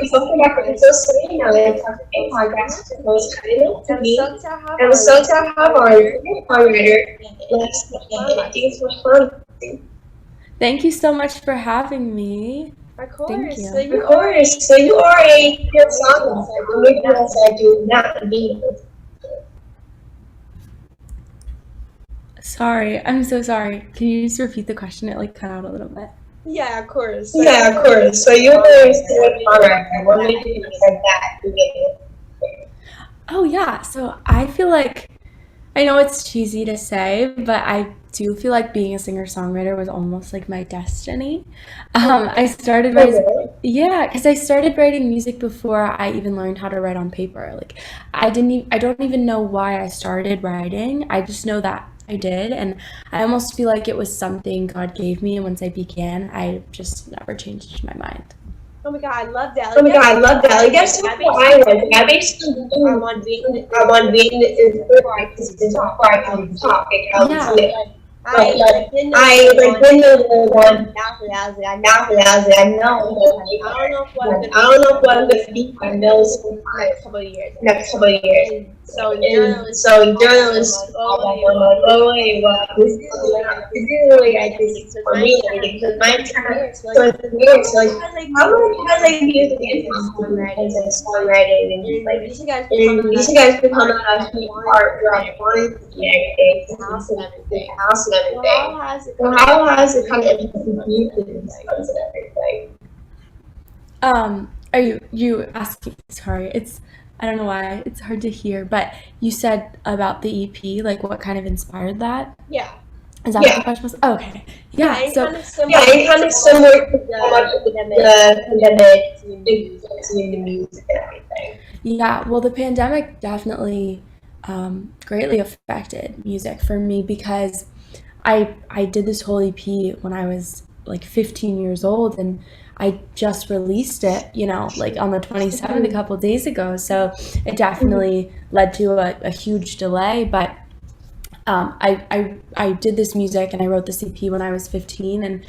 something that I'm so sweet now. It's a podcast. It was kind of to me. I was so to have our songwriter. Thanks for fun. Thank you so much for having me. Of course. Thank you. Of course. So you are a good songwriter. Maybe yes, I do not be. Sorry, I'm so sorry. Can you just repeat the question? It cut out a little bit. Yeah, of course. So you were a songwriter. What made you decide that? Oh yeah, so I feel like, I know it's cheesy to say, but I do feel like being a singer-songwriter was almost like my destiny. I started writing, because I started writing music before I even learned how to write on paper. Like I don't even know why I started writing. I just know that I did, and I almost feel like it was something God gave me, and once I began, I just never changed my mind. Oh my God, I love that. I love that. Like that's what I was. I basically I want being before I can talk. I didn't know the one. Now I know. I don't know what I'm gonna be. I know next couple of years. So journalists are like, oh wait, what? This is really I think for me because my time. So it's weird. So like, how was music and songwriting and like these guys become a huge part of the house and everything. How has it kind of influenced and everything? Are you asking? Sorry, I don't know why it's hard to hear, but you said about the EP, like what kind of inspired that? Yeah. Is that what the question was? Oh, okay. Yeah. It kind of similar to the pandemic in the music and everything. Yeah. Well, the pandemic definitely greatly affected music for me because I did this whole EP when I was like 15 years old, and I just released it, like on the 27th a couple days ago. So it definitely led to a huge delay. But I did this music and I wrote this EP when I was 15. And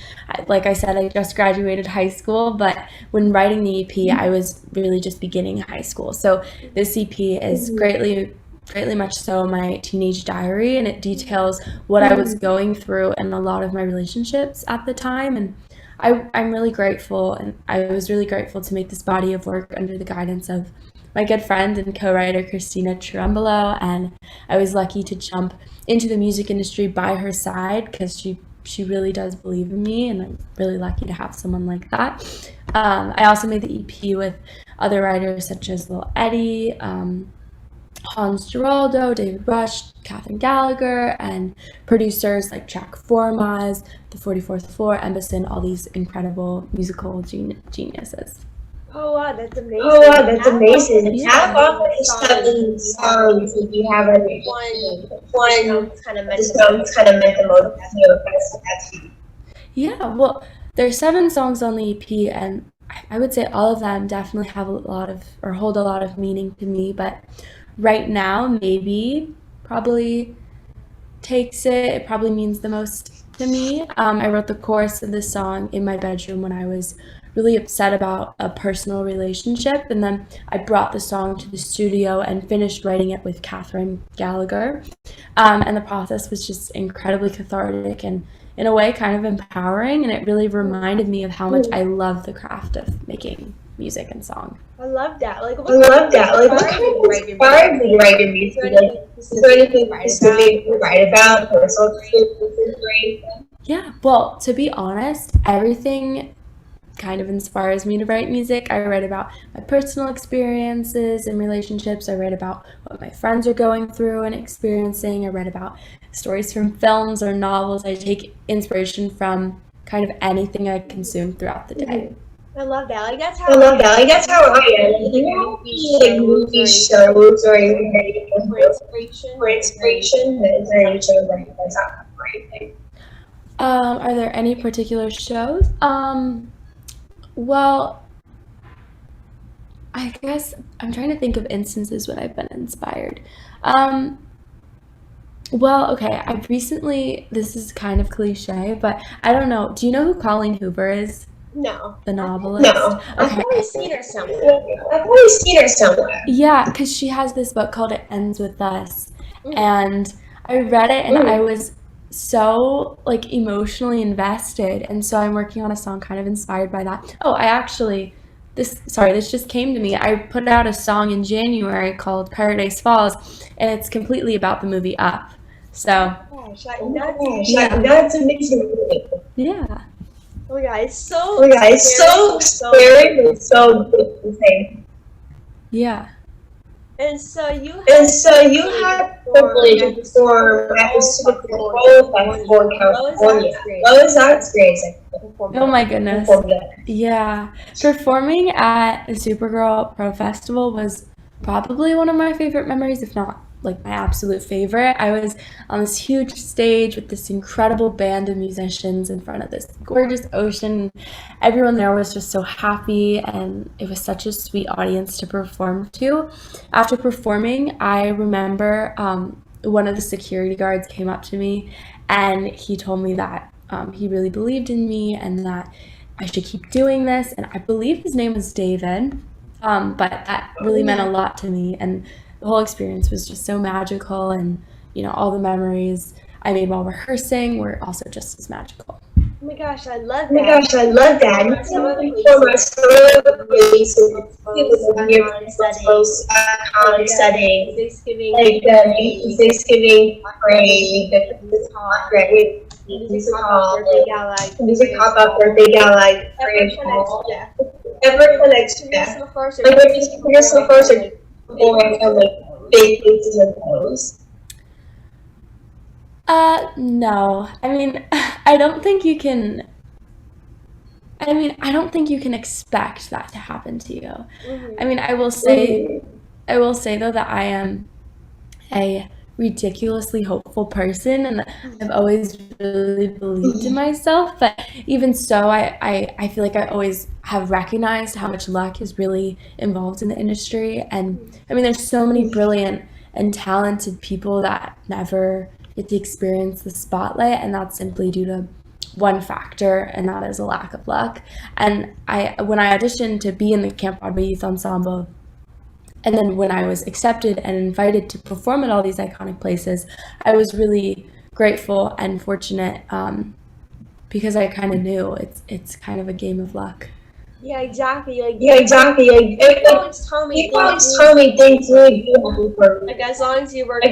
like I said, I just graduated high school. But when writing the EP, I was really just beginning high school. So this EP is greatly much so my teenage diary. And it details what I was going through and a lot of my relationships at the time. And I'm really grateful, and I was really grateful to make this body of work under the guidance of my good friend and co-writer Christina Trembolo, and I was lucky to jump into the music industry by her side because she really does believe in me, and I'm really lucky to have someone like that. I also made the EP with other writers such as Lil Eddie, Hans Geraldo, David Rush, Catherine Gallagher, and producers like Jack Formaz, The 44th Floor, Embison, all these incredible musical geniuses. Oh wow, that's amazing. Yeah. How about the 7 songs if you have one kind of meant the most? Yeah, well, there's 7 songs on the EP, and I would say all of them definitely have hold a lot of meaning to me, but right now, maybe, probably takes it. It probably means the most to me. I wrote the chorus of this song in my bedroom when I was really upset about a personal relationship, and then I brought the song to the studio and finished writing it with Catherine Gallagher. And the process was just incredibly cathartic and, in a way, kind of empowering, and it really reminded me of how much I love the craft of making music and song. I love that. What kind of inspired you to write your music? Is there anything specific you write about? Yeah, well, to be honest, everything kind of inspires me to write music. I write about my personal experiences and relationships. I write about what my friends are going through and experiencing. I write about stories from films or novels. I take inspiration from kind of anything I consume throughout the day. I love that. That's how I am. Do you have movie shows or anything for inspiration? Is there any shows that you guys have or anything? Are there any particular shows? Well, I guess I'm trying to think of instances when I've been inspired. Well, okay, I've recently, this is kind of cliche, but I don't know. Do you know who Colleen Hoover is? No. The novelist? No. I've Okay. always seen her somewhere. I've always seen her somewhere. Yeah, because she has this book called It Ends With Us. And I read it and I was so like emotionally invested. And so I'm working on a song kind of inspired by that. Oh, this just came to me. I put out a song in January called Paradise Falls, and it's completely about the movie Up. So, Gosh, That's amazing. yeah. Oh my god, it's so It's so scary, but so good to say. Yeah. And so you had the privilege to perform at the Supergirl Pro Festival in California. What was that experience? Oh my goodness. Yeah. Performing at the Supergirl Pro Festival was probably one of my favorite memories, if not like my absolute favorite. I was on this huge stage with this incredible band of musicians in front of this gorgeous ocean. Everyone there was just so happy, and it was such a sweet audience to perform to. After performing, I remember one of the security guards came up to me and he told me that he really believed in me and that I should keep doing this. And I believe his name was David, but that really meant a lot to me. And the whole experience was just so magical, and all the memories I made while rehearsing were also just as magical. Oh my gosh, I love that. For my solo release, it was a near iconic setting. Like the Thanksgiving parade, the music pop-up birthday gala, ever connects to that. Like we're just so close to going to like big places and those. No. I mean, I don't think you can expect that to happen to you. I mean, I will say though that I am a ridiculously hopeful person, and I've always really believed in myself, but even so, I feel like I always have recognized how much luck is really involved in the industry. And I mean, there's so many brilliant and talented people that never get to experience the spotlight, and that's simply due to one factor, and that is a lack of luck. And when I auditioned to be in the Camp Broadway Youth Ensemble, and then when I was accepted and invited to perform at all these iconic places, I was really grateful and fortunate because I kind of knew it's kind of a game of luck. Yeah, exactly. People always tell me things really do happen for me. Like as long as you work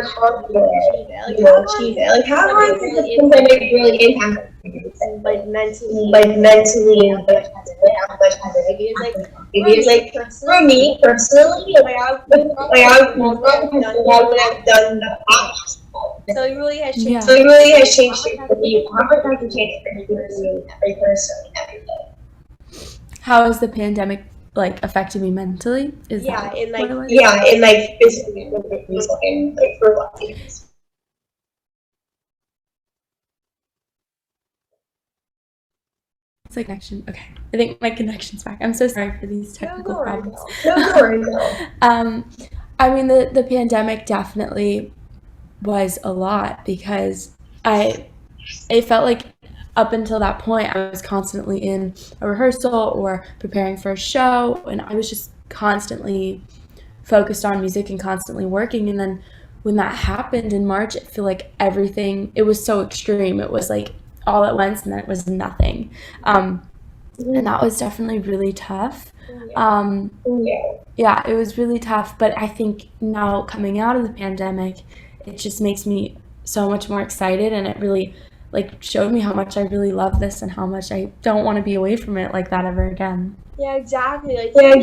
hard for it, you'll achieve it. Like how hard does the pandemic really impact you? Like mentally, and how much has it impacted? Like for me personally, I would have done the opposite. So it really has changed. Yeah. So it really has changed for me. Conflict has changed for me every person, every day. How has the pandemic like affected me mentally? Is Yeah, that in what it was? in like physically and like for a lot of things. It's like connection. Okay, I think my connection's back. I'm so sorry for these technical problems. I mean, the pandemic definitely was a lot because it felt like up until that point I was constantly in a rehearsal or preparing for a show, and I was just constantly focused on music and constantly working. And then when that happened in March, I feel like it was so extreme. It was like all at once, and then it was nothing. And that was definitely really tough. Yeah, it was really tough. But I think now coming out of the pandemic, it just makes me so much more excited, and it really like showed me how much I really love this and how much I don't want to be away from it like that ever again. Yeah, exactly. Like for me, I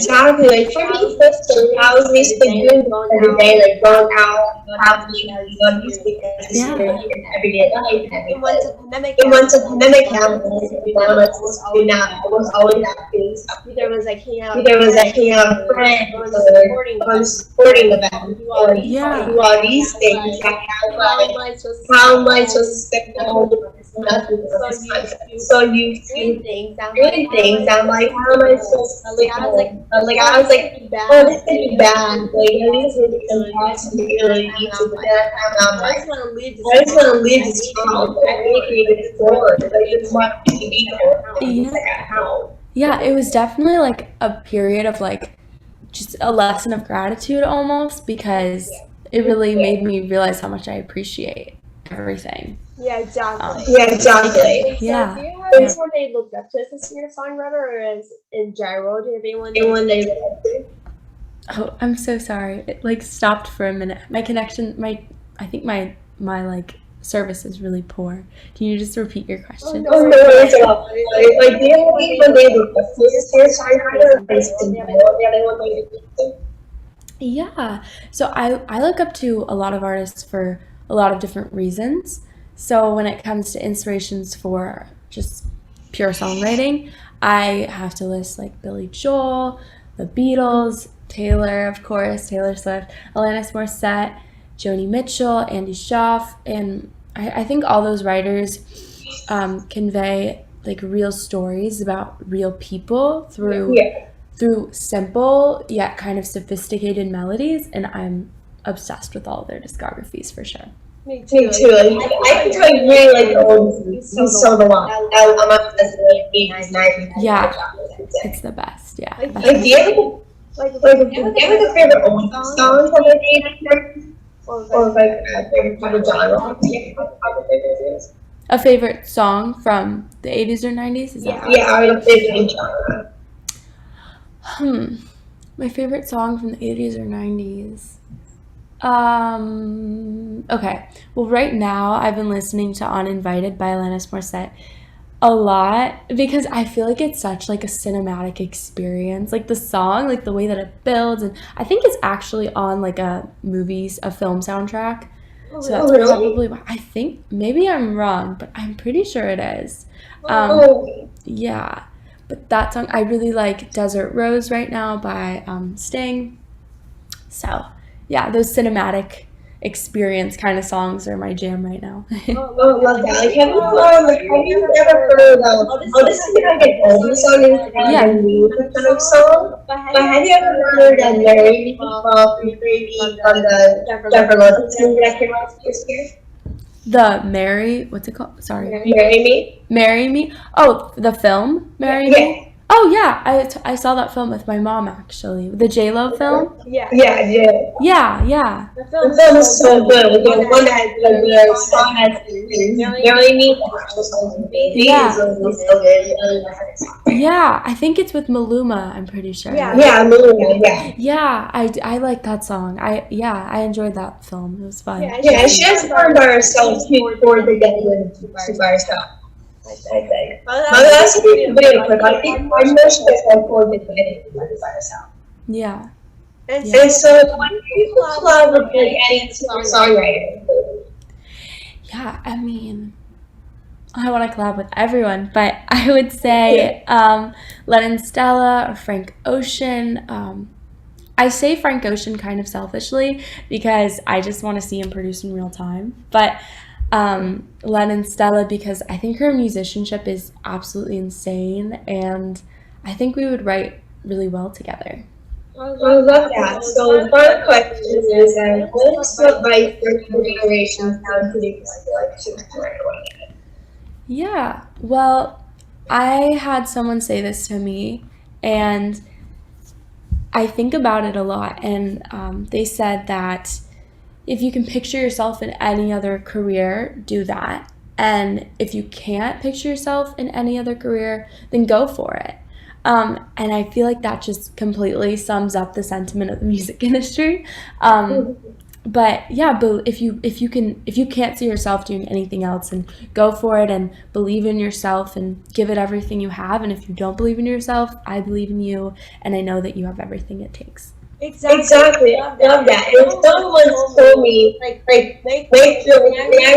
was basically doing every day, like going out, having music, everyday life. And once the pandemic happened, I was always acting. Either was like hanging out with friends, or supporting the band, or do all these things. How am I supposed to spend the whole nothing So of this you concept. So you doing things. doing things. I'm like, how am I supposed to Like, I was like, I was like, this is bad. oh, this could be bad. Like, you know, this is really YouTube. But then I'm I like, just want to leave this. I just want to leave this child. I really need it forward. Like, it's what you need to how. Yeah, it was definitely like a period of like just a lesson of gratitude almost, because it really made me realize how much I appreciate everything. Yeah, exactly. Yeah, exactly. Yeah. So do you have someone they looked up to as a singer-songwriter, or as in general? Do you have anyone they love to? Oh, I'm so sorry. It like stopped for a minute. My connection, I think my like service is really poor. Can you just repeat your question? Oh, no worries at all. Like, do you have anyone they look up to as a singer-songwriter, or is it the other one they look up to? Yeah. So I look up to a lot of artists for a lot of different reasons. So when it comes to inspirations for just pure songwriting, I have to list like Billy Joel, the Beatles, Taylor, of course, Taylor Swift, Alanis Morissette, Joni Mitchell, Andy Schaaf, and I think all those writers convey like real stories about real people through simple yet kind of sophisticated melodies, and I'm obsessed with all of their discographies for sure. Me too. Like, I can tell you really like the old movies. You saw the one. I'm up as the 80s, 90s. Yeah, it's the best. Yeah. Like, do you have a favorite old song from the 80s? Or like a favorite kind of genre? A favorite song from the 80s or 90s? Is that Yeah, or a favorite genre. My favorite song from the 80s or 90s? Okay. Well, right now I've been listening to Uninvited by Alanis Morissette a lot because I feel like it's such like a cinematic experience. Like the song, like the way that it builds, and I think it's actually on like a film soundtrack. So that's probably why. I think maybe I'm wrong, but I'm pretty sure it is. Yeah. But that song, I really like Desert Rose right now by Sting. So, yeah, those cinematic experience kind of songs are my jam right now. Love that. Like, have you ever heard of, this is gonna get old, this song is kind of a new kind of song, but have you ever heard of Marry Me from the Jennifer Lopez movie that came out this year? The what's it called? Sorry. Marry Me? Marry Me? Oh, the film? Marry Me? Oh, yeah. I saw that film with my mom, actually. The J-Lo film? Yeah. Yeah. The film is so good. The one that the song has Marry Me. Yeah, I think it's with Maluma, I'm pretty sure. Yeah, Maluma, Yeah, I like that song. I enjoyed that film. It was fun. Yeah, she has performed by herself before they get into by herself. I think. That's a good video clip. I know she gets one for the edit by herself. Yeah. And so when you collab with any songwriter? Yeah, I mean, I want to collab with everyone, but I would say Lennon Stella or Frank Ocean. I say Frank Ocean kind of selfishly because I just want to see him produce in real time, but Lennon Stella because I think her musicianship is absolutely insane, and I think we would write really well together. I love that. So the final question is, what's the advice for generations how to do like Yeah, well, I had someone say this to me, and I think about it a lot, and they said that if you can picture yourself in any other career, do that. And if you can't picture yourself in any other career, then go for it. And I feel like that just completely sums up the sentiment of the music industry. But yeah, but if you can't see yourself doing anything else, and go for it and believe in yourself and give it everything you have. And if you don't believe in yourself, I believe in you, and I know that you have everything it takes. Exactly. Love that. And someone told me, make sure, I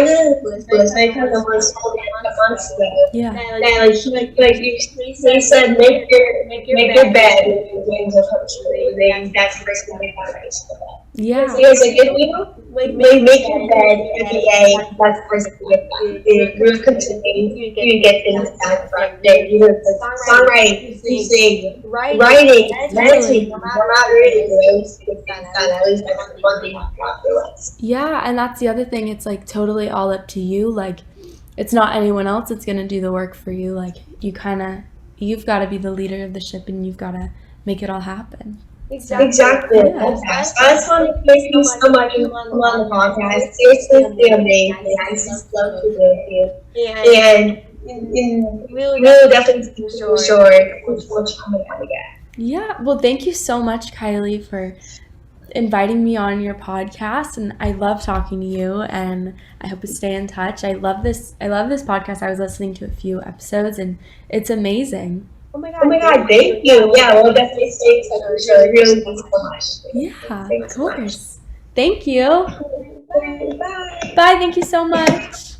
really was because someone told me a month ago. Yeah. That he said, make your bed. That's the first thing I thought. Yeah. Because like if you make your bed every day, that's the first thing you've done. You're continuing, you get things done from there. You know, the songwriting, producing, writing, meditating, no matter it is, at least you get things done. At least that's the one thing you have off your list. Yeah, and that's the other thing. It's like totally all up to you. Like, it's not anyone else that's gonna do the work for you. Like, you've got to be the leader of the ship, and you've got to make it all happen. Exactly. Yeah. I just want to thank you so much for coming on the podcast. Seriously, it's been amazing. I just love to be with you. And we'll definitely keep you sure what's coming out again. Yeah. Well, thank you so much, Kylie, for inviting me on your podcast, and I love talking to you, and I hope we stay in touch. I love this podcast. I was listening to a few episodes, and it's amazing. Oh my god, thank you. Yeah, we'll definitely stay in touch for sure. Really, thanks so much. Yeah, of course. Thank you. Bye. Bye, thank you so much.